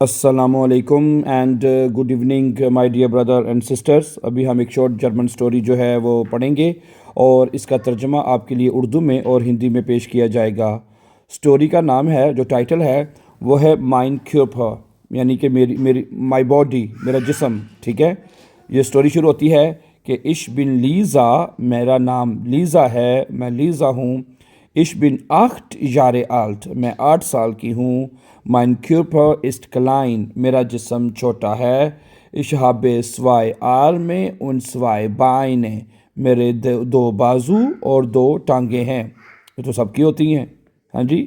अस्सलामु अलैकुम and good evening my dear brother and sisters. अभी हम एक शॉर्ट जर्मन स्टोरी जो है वो पढ़ेंगे और इसका तर्जुमा आपके लिए उर्दू में और हिंदी में पेश किया जाएगा। स्टोरी का नाम है, जो टाइटल है वो है माइन क्यूपर, यानी कि मेरी मेरी माई बॉडी, मेरा जिस्म। ठीक है, ये स्टोरी शुरू होती है कि इश बिन लीज़ा, मेरा नाम लीज़ा है, मैं लीज़ा हूँ। इश बिन 8 यारे आल्ट, मैं 8 साल की हूँ। माइन क्यूपर इस्ट क्लाइन, मेरा जिस्म छोटा है। इश हाबे स्वाय आर में उन स्वाय बाइने, मेरे दो बाजू और 2 टांगे हैं। ये तो सबकी होती हैं, हाँ जी।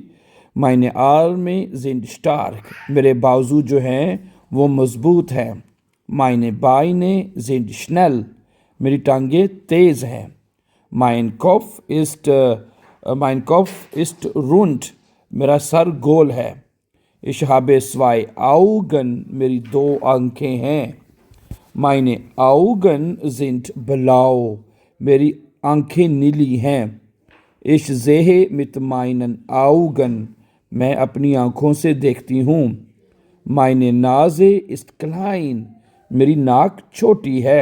माइने आर में जिंद स्टार्क, मेरे बाजू जो हैं वो मजबूत हैं। माइने बाइने जिंद स्नेल, मेरी टांगे तेज़ हैं। माइन कॉफ इस्ट रुंड, मेरा सर गोल है। इश habe zwei Augen, मेरी 2 आंखें हैं। meine Augen sind blau, मेरी आंखें नीली हैं। ich sehe mit meinen Augen, मैं अपनी आंखों से देखती हूँ। meine Nase ist klein, मेरी नाक छोटी है।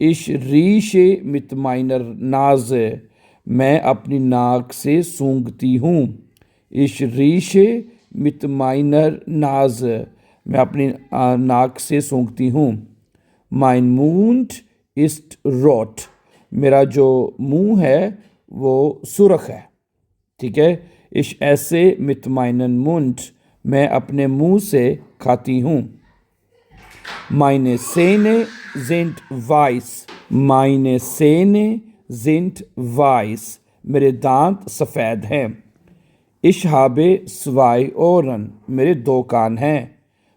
ich rieche mit meiner Nase, मैं अपनी नाक से सूंघती हूँ। ich rieche mit meiner Nase, मैं अपनी नाक से सूंघती हूँ। mein Mund ist rot, मेरा जो मुंह है वो सुर्ख है। ठीक है, ich esse mit meinem Mund, मैं अपने मुंह से खाती हूँ। meine Zähne sind weiß, meine Zähne sind weiß, मेरे दांत सफ़ेद हैं। ich habe 2 Ohren, मेरे 2 कान हैं।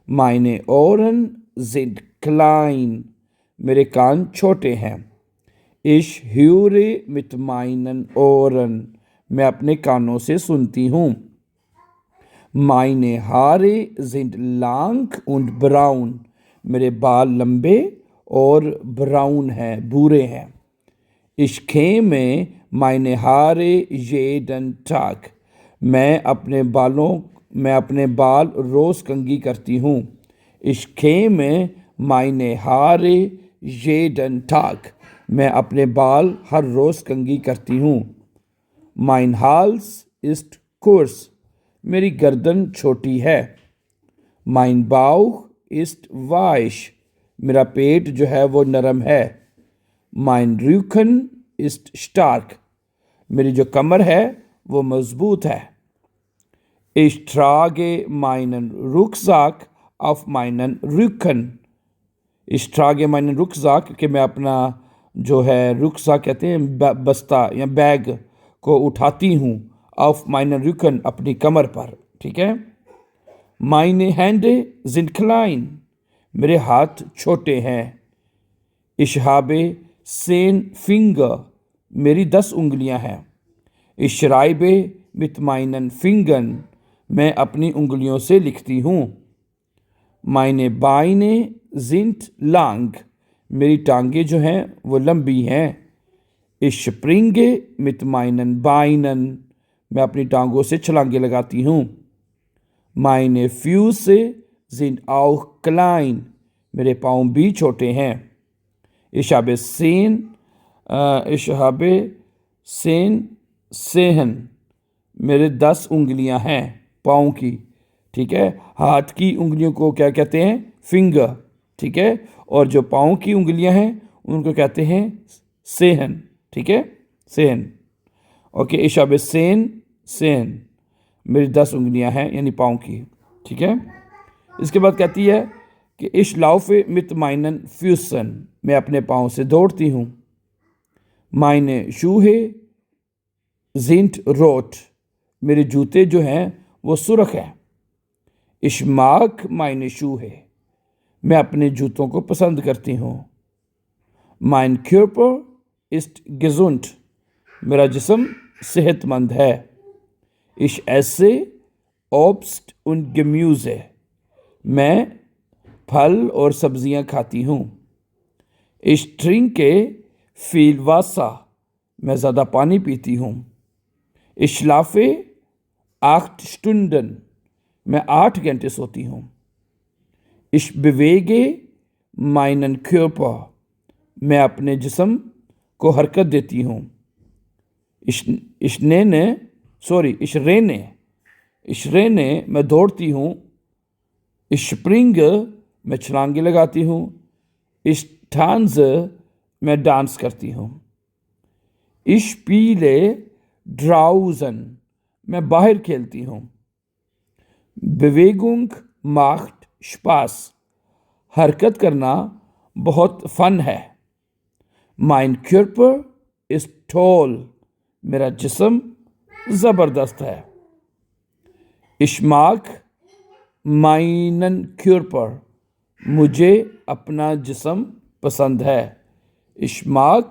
meine Ohren sind klein, मेरे कान छोटे हैं। ich höre mit meinen Ohren, मैं अपने कानों से सुनती हूँ। meine Haare sind lang und braun, मेरे बाल लंबे और ब्राउन हैं, भूरे हैं। ich kämme meine Haare jeden Tag, मैं अपने बाल रोज़ कंघी करती हूँ। ich kämme meine Haare jeden Tag, मैं अपने बाल हर रोज़ कंघी करती हूँ। mein Hals ist kurz, मेरी गर्दन छोटी है। mein Bauch ist weich, मेरा पेट जो है वो नरम है। mein Rücken ist stark, मेरी जो कमर है वो मजबूत है। ich trage meinen Rucksack auf meinen Rücken, ich trage meinen Rucksack, कि मैं अपना जो है रुकसा कहते हैं बस्ता या बैग को उठाती हूँ। auf meinen Rücken, अपनी कमर पर। ठीक है। meine Hände sind klein, मेरे हाथ छोटे हैं। ich habe 10 Finger, मेरी 10 उंगलियां हैं। ich schreibe mit meinen Fingern, मैं अपनी उंगलियों से लिखती हूँ। meine Beine sind lang, मेरी टांगे जो हैं वो लंबी हैं। ich springe mit meinen Beinen, मैं अपनी टांगों से छलांगे लगाती हूँ। meine Füße sind auch klein, मेरे पाँव भी छोटे हैं। ich habe 10 Zehen, मेरे 10 उंगलियां हैं पाँव की। ठीक है, हाथ की उंगलियों को क्या कहते हैं? फिंगर। ठीक है, और जो पाँव की उंगलियां हैं उनको कहते हैं सेहन। ठीक है, सेहन। ओके, ich habe 10 Zehen, मेरी 10 उंगलियां हैं यानी पाँव की। ठीक है, इसके बाद कहती है कि ich laufe mit meinen Füßen, मैं अपने पाँव से दौड़ती हूँ। meine Schuhe sind rot, मेरे जूते जो हैं वो सुर्ख है। ich mag meine Schuhe, मैं अपने जूतों को पसंद करती हूँ। mein Körper ist gesund, मेरा जिस्म सेहतमंद है। ich esse Obst und Gemüse, मैं फल और सब्जियां खाती हूँ। ich trinke viel Wasser, मैं ज़्यादा पानी पीती हूँ। ich schlafe 8 Stunden, मैं 8 घंटे सोती हूँ। Ich bewege meinen Körper. मैं अपने जिस्म को हरकत देती हूँ. Ich renne, मैं दौड़ती हूँ. Ich springe, मैं छलांगे लगाती हूँ. Ich tanze, मैं डांस करती हूँ. Ich spiele draußen, मैं बाहर खेलती हूँ. Bewegung macht Spaß. हरकत करना बहुत फन है. Mein Körper ist toll. मेरा जिस्म ज़बरदस्त है. Ich mag meinen Körper. मुझे अपना जिस्म पसंद है. Ich mag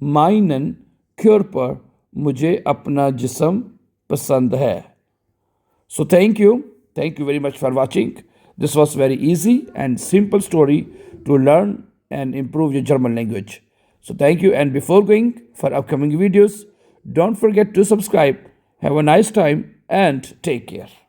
meinen Körper. मुझे अपना जिस्म पसंद है. So thank you very much for watching. This was very easy and simple story to learn and improve your German language. So thank you, and before going for upcoming videos, don't forget to subscribe. Have a nice time and take care.